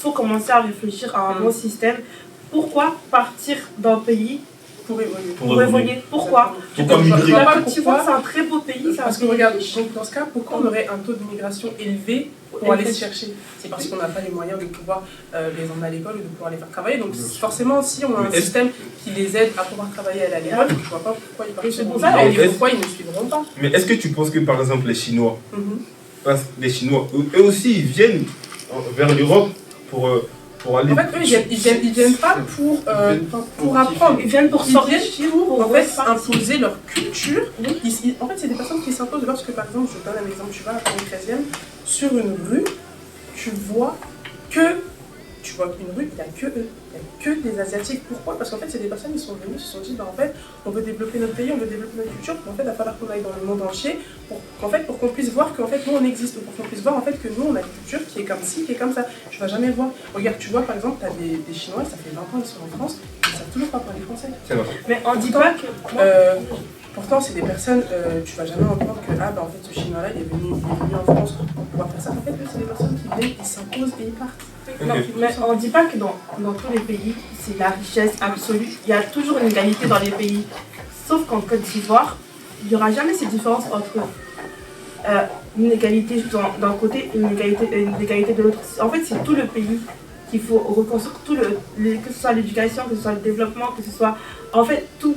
faut commencer à réfléchir à un bon système. Pourquoi partir d'un pays Pour évoluer. pour évoluer? Pourquoi? Pourquoi migrer? Je vois pas La Côte d'Ivoire, pourquoi. c'est un très beau pays. c'est un Parce que pays regarde, riche. donc dans ce cas, pourquoi on aurait un taux d'immigration élevé pour aller se chercher? C'est parce qu'on n'a pas les moyens de pouvoir les emmener à l'école ou de pouvoir les faire travailler. Donc forcément, si on a un Mais est-ce- système qui les aide à pouvoir travailler à l'école, je vois pas pourquoi ils partent C'est sur pour le ça, pays et est-ce- pourquoi ils ne suivront pas. Mais est-ce que tu penses que par exemple les Chinois, Mhm. parce que les Chinois, eux aussi ils viennent vers l'Europe pour aller. En fait, eux, ils viennent pas pour apprendre. Ils viennent pour Ils sortir, viennent pour en fait repartir. imposer leur culture. Oui. En fait, c'est des personnes qui s'imposent lorsque, par exemple, je donne un exemple, tu vas à Paris 13e, sur une rue, tu vois qu'une rue, il n'y a que eux, il n'y a que des Asiatiques. Pourquoi? Parce qu'en fait, c'est des personnes qui sont venues, se sont dit, bah, en fait, on veut développer notre pays, on veut développer notre culture, en fait, il va falloir qu'on aille dans le monde entier pour qu'on puisse voir qu'en fait, nous, on existe, pour qu'on puisse voir en fait que nous, on a une culture qui est comme ci, qui est comme ça. Tu vas jamais voir. Regarde, tu vois, par exemple, tu as des Chinois, ça fait 20 ans qu'ils sont en France, ils ne savent toujours pas parler français. C'est vrai. Mais on dit pas que. Pourtant, c'est des personnes, tu vas jamais entendre que ah, bah, en fait, ce Chinois-là, il est venu en France pour pouvoir faire ça. En fait, c'est des personnes qui viennent, ils s'imposent et ils partent. Non, mais on dit pas que dans tous les pays, c'est la richesse absolue. Il y a toujours une égalité dans les pays. Sauf qu'en Côte d'Ivoire, il n'y aura jamais cette différence entre une égalité d'un côté et une égalité de l'autre. En fait, c'est tout le pays qu'il faut reconstruire, que ce soit l'éducation, que ce soit le développement, que ce soit en fait tout.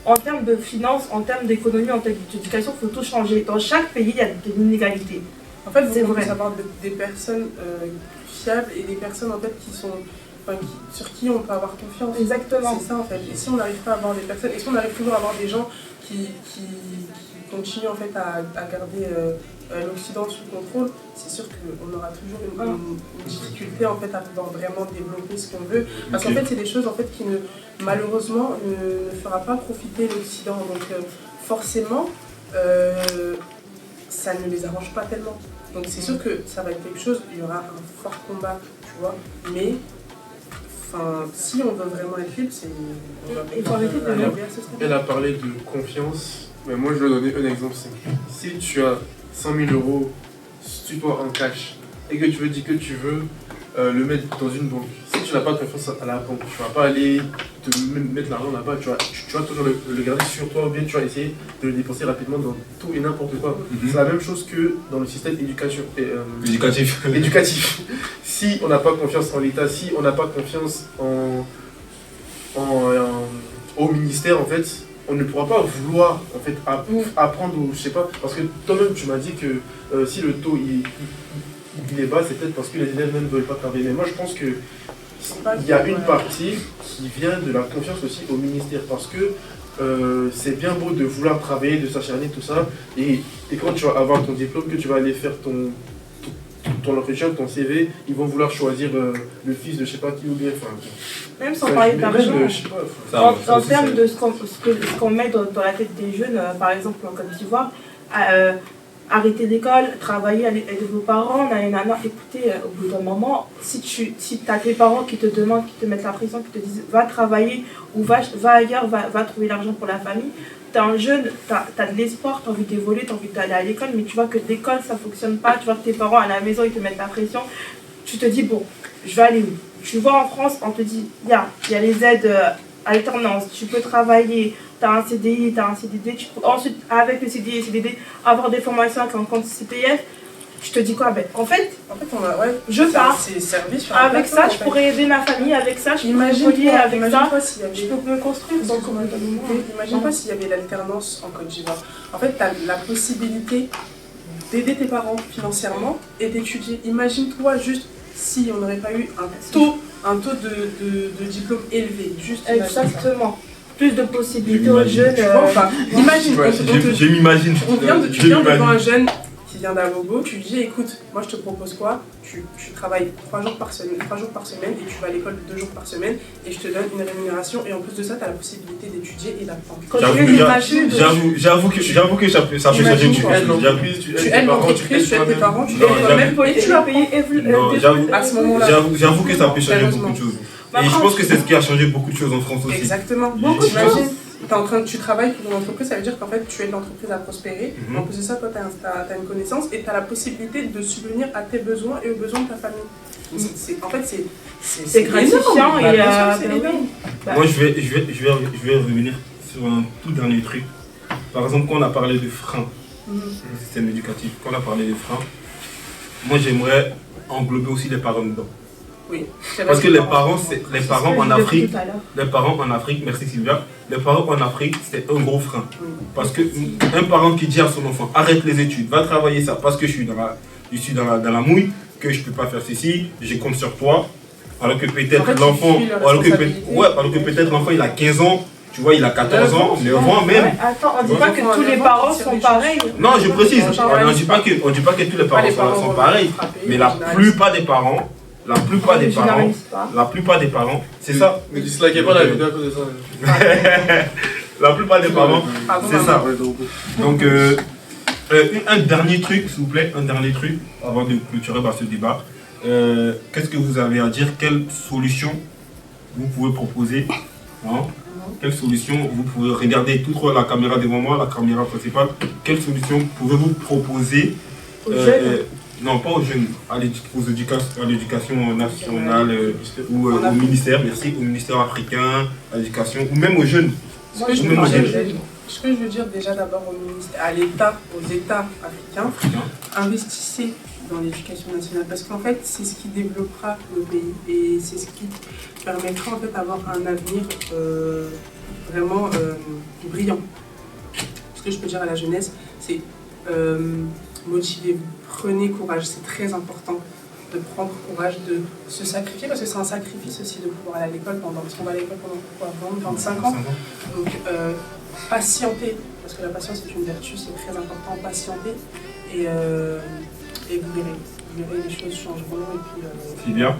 En termes de finances, en termes d'économie, en termes d'éducation, il faut tout changer. Dans chaque pays, il y a des inégalités. En fait, C'est c'est vrai. vrai avoir des personnes fiables et des personnes en fait sur qui on peut avoir confiance. Exactement. C'est ça en fait. Et si on n'arrive pas à avoir des personnes, et si on arrive toujours à avoir des gens qui continuent en fait à garder l'Occident sous contrôle, c'est sûr qu'on aura toujours une difficulté en fait à pouvoir vraiment développer ce qu'on veut. Parce qu'en fait, c'est des choses en fait qui malheureusement ne fera pas profiter l'Occident. Donc forcément, ça ne les arrange pas tellement. Donc c'est sûr que ça va être quelque chose, il y aura un fort combat, tu vois, mais si on veut vraiment être libre, Il faut arrêter de Elle a parlé de confiance Mais moi, je vais donner un exemple simple. Si tu as 100 000 euros sur toi en cash et que tu veux dire que tu veux le mettre dans une banque, si tu n'as pas confiance à la banque, tu ne vas pas aller te mettre l'argent là-bas, tu vas toujours le garder sur toi ou bien tu vas essayer de le dépenser rapidement dans tout et n'importe quoi. C'est la même chose que dans le système éducatif. Si on n'a pas confiance en l'État, si on n'a pas confiance au ministère, en fait, on ne pourra pas vouloir en fait, apprendre, ou je sais pas, parce que toi-même tu m'as dit que si le taux il est bas, c'est peut-être parce que les élèves même ne veulent pas travailler. Mais moi je pense qu'il y a une partie qui vient de la confiance aussi au ministère, parce que c'est bien beau de vouloir travailler, de s'acharner, tout ça, et quand tu vas avoir ton diplôme, que tu vas aller faire ton entretien, ton CV, ils vont vouloir choisir le fils de je sais pas qui ou bien. Même sans parler d'argent, en termes de ce qu'on met dans la tête des jeunes, par exemple en Côte d'Ivoire, arrêter l'école, travailler, aider vos parents, écoutez, au bout d'un moment, si tu as tes parents qui te demandent, qui te mettent la pression, qui te disent va travailler ou va ailleurs, va trouver l'argent pour la famille, t'es un jeune, t'as de l'espoir, t'as envie d'évoluer, t'as envie d'aller à l'école, mais tu vois que l'école ça fonctionne pas, tu vois que tes parents à la maison ils te mettent la pression, tu te dis bon, je vais aller où? Tu vois en France, on te dit, il y a les aides alternance, tu peux travailler, tu as un CDI, tu as un CDD, tu peux ensuite, avec le CDI et CDD, avoir des formations avec un compte CPF. Je te dis quoi? Ben, en fait je pars. Avec ça, je pourrais aider ma famille, avec ça, je pourrais évoluer, avec ça, je peux me construire. Imagine-toi s'il y avait l'alternance en Côte d'Ivoire. En fait, tu as la possibilité d'aider tes parents financièrement et d'étudier. Imagine-toi juste si on n'aurait pas eu un taux de diplôme élevé. Juste exactement. Plus de possibilités aux jeunes. Imagine, je m'imagine. Tu viens devant un jeune qui vient d'Agogo, tu lui dis écoute, moi je te propose quoi? Tu travailles 3 jours par semaine et tu vas à l'école 2 jours par semaine et je te donne une rémunération et en plus de ça, tu as la possibilité d'étudier et d'apprendre. J'avoue que ça peut changer beaucoup de choses. Tu aides l'entreprise, tu aides tes parents, tu aides toi-même et tu vas payer à ce moment-là. J'avoue que ça peut changer beaucoup de choses. Et je pense que c'est ce qui a changé beaucoup de choses en France aussi. Exactement. Tu travailles pour une entreprise, ça veut dire qu'en fait tu aides l'entreprise à prospérer. En plus de ça, toi tu as une connaissance et tu as la possibilité de subvenir à tes besoins et aux besoins de ta famille. C'est gratifiant et moi je vais revenir sur un tout dernier truc. Par exemple, quand on a parlé de freins dans le système éducatif, moi j'aimerais englober aussi les parents dedans. Oui. Parce que les parents en Afrique, merci Sylvia, les parents en Afrique, c'est un gros frein. Parce qu'un parent qui dit à son enfant, arrête les études, va travailler ça, parce que je suis dans la mouille, que je ne peux pas faire ceci, je compte sur toi. Alors que peut-être l'enfant, l'enfant il a 15 ans, tu vois, il a 14 ans, 9 ans même. Attends, on ne dit pas que tous les parents sont pareils. Non, je précise, on ne dit pas que tous les parents sont pareils, mais la plupart des parents, c'est ça. Ne dislikez pas la vidéo à cause de ça. La plupart des parents, c'est ça. Donc, un dernier truc, s'il vous plaît, avant de clôturer ce débat. Qu'est-ce que vous avez à dire? Quelle solution vous pouvez proposer? Quelle solution vous pouvez regarder tout droit la caméra devant moi, la caméra principale? Quelle solution pouvez-vous proposer non, pas aux jeunes, à l'éducation nationale ou au ministère, merci, au ministère africain, à l'éducation, ou même aux jeunes. Ce que je veux dire déjà d'abord à l'État, aux États africains, investissez dans l'éducation nationale parce qu'en fait c'est ce qui développera le pays et c'est ce qui permettra en fait d'avoir un avenir vraiment brillant. Ce que je peux dire à la jeunesse, c'est motivez-vous, prenez courage, c'est très important de prendre courage, de se sacrifier, parce que c'est un sacrifice aussi de pouvoir aller à l'école parce qu'on va à l'école pendant 25 ans. Donc patienter, parce que la patience est une vertu, c'est très important, patienter et vous verrez les choses changeront et puis... C'est bien.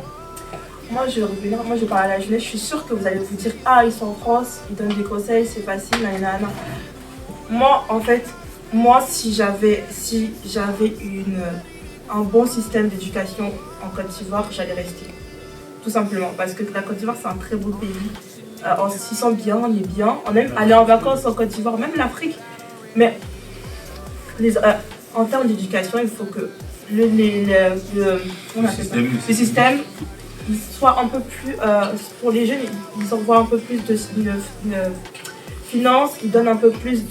Moi je parle à la jeunesse, je suis sûre que vous allez vous dire ah ils sont en France, ils donnent des conseils, c'est facile, nanana. Moi en fait, si j'avais un bon système d'éducation en Côte d'Ivoire, j'allais rester. Tout simplement, parce que la Côte d'Ivoire c'est un très beau pays. On s'y sent bien, on est bien. On aime aller en vacances en Côte d'Ivoire, même l'Afrique. Mais en termes d'éducation, il faut que le système soit un peu plus, pour les jeunes, ils envoient un peu plus de finances, ils donnent un peu plus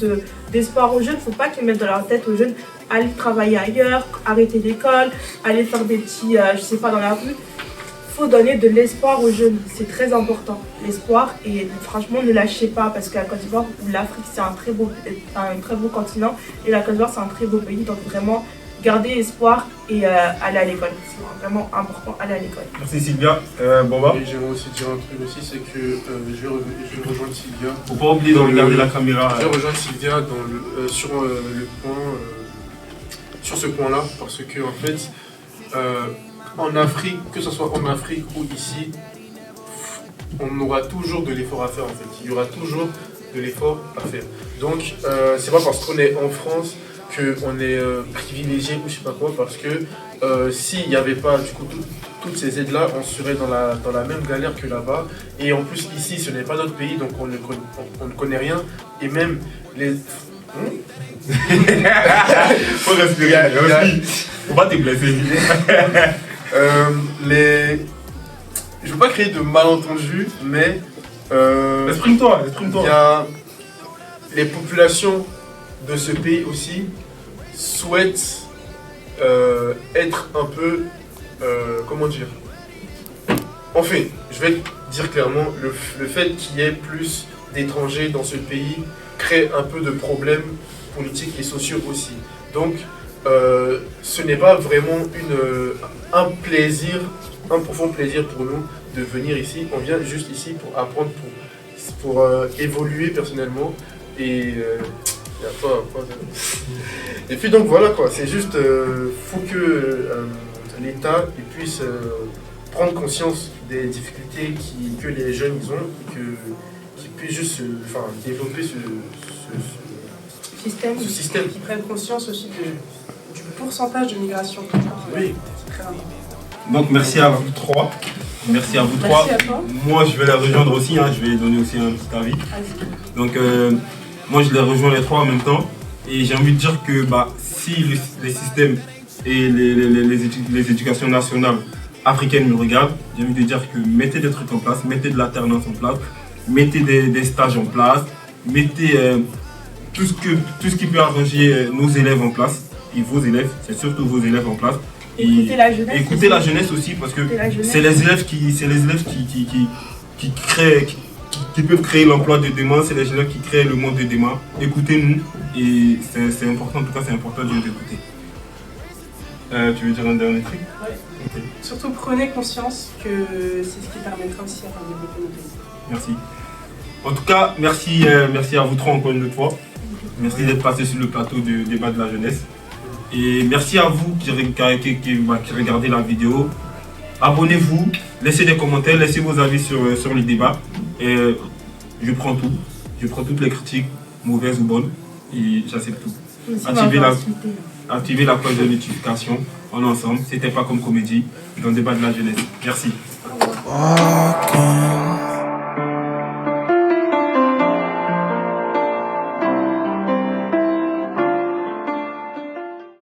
d'espoir aux jeunes. Il ne faut pas qu'ils mettent dans leur tête aux jeunes aller travailler ailleurs, arrêter l'école, aller faire des petits, je sais pas, dans la rue. Il faut donner de l'espoir aux jeunes, c'est très important, l'espoir, et franchement ne lâchez pas, parce que la Côte d'Ivoire ou l'Afrique c'est un très beau continent, et la Côte d'Ivoire c'est un très beau pays, donc vraiment garder espoir et aller à l'école, c'est vraiment important, aller à l'école. Merci Sylvia. Bomba. Et j'aimerais aussi dire un truc aussi, c'est que je vais rejoindre Sylvia. Faut pas oublier de regarder la caméra. Je vais rejoindre Sylvia sur ce point-là, parce que en fait, en Afrique, que ce soit en Afrique ou ici, on aura toujours de l'effort à faire en fait. Il y aura toujours de l'effort à faire. Donc, c'est pas parce qu'on est en France qu'on est privilégié ou je sais pas quoi, parce que s'il n'y avait pas du coup toutes ces aides-là, on serait dans la même galère que là-bas. Et en plus, ici, ce n'est pas notre pays, donc on ne connaît rien. Et même les... Faut respirer, faut pas te blesser. Je veux pas créer de malentendus, mais Exprime-toi. il y a les populations de ce pays aussi souhaitent être un peu, comment dire, enfin, je vais dire clairement, le fait qu'il y ait plus d'étrangers dans ce pays crée un peu de problèmes politiques et sociaux aussi. Donc, ce n'est pas vraiment un profond plaisir pour nous de venir ici. On vient juste ici pour apprendre, pour évoluer personnellement. Et et puis donc voilà quoi, c'est juste, faut que l'État puisse prendre conscience des difficultés que les jeunes ils ont, et qu'ils puissent juste développer ce système. Qui prennent conscience aussi du pourcentage de migration. Oui. C'est très important. Donc merci à vous trois. Merci à vous Merci trois. à toi. Moi je vais la rejoindre aussi, je vais donner aussi un petit avis. Donc moi je les rejoins les trois en même temps. Et j'ai envie de dire que si les systèmes et les éducations nationales africaines me regardent, j'ai envie de dire que mettez des trucs en place, mettez de l'alternance en place, mettez des stages en place, mettez tout ce qui peut arranger nos élèves en place, et vos élèves, c'est surtout vos élèves en place. Écoutez la jeunesse. Écoutez la jeunesse aussi, parce que c'est les élèves qui créent, qui peuvent créer l'emploi de demain, c'est les élèves qui créent le monde de demain. Écoutez-nous, et c'est important, en tout cas c'est important de nous écouter. Tu veux dire un dernier truc? Ouais. Okay. Surtout prenez conscience que c'est ce qui permettra aussi à développer nos pays. Merci. En tout cas, merci à vous trois encore une fois. Merci d'être passé sur le plateau du débat de la jeunesse. Et merci à vous qui regardez la vidéo. Abonnez-vous, laissez des commentaires, laissez vos avis sur le débat. Et je prends tout. Je prends toutes les critiques, mauvaises ou bonnes, et j'accepte tout. Activez la cloche de notification. On est ensemble. C'était pas comme comédie dans le débat de la jeunesse. Merci. Walking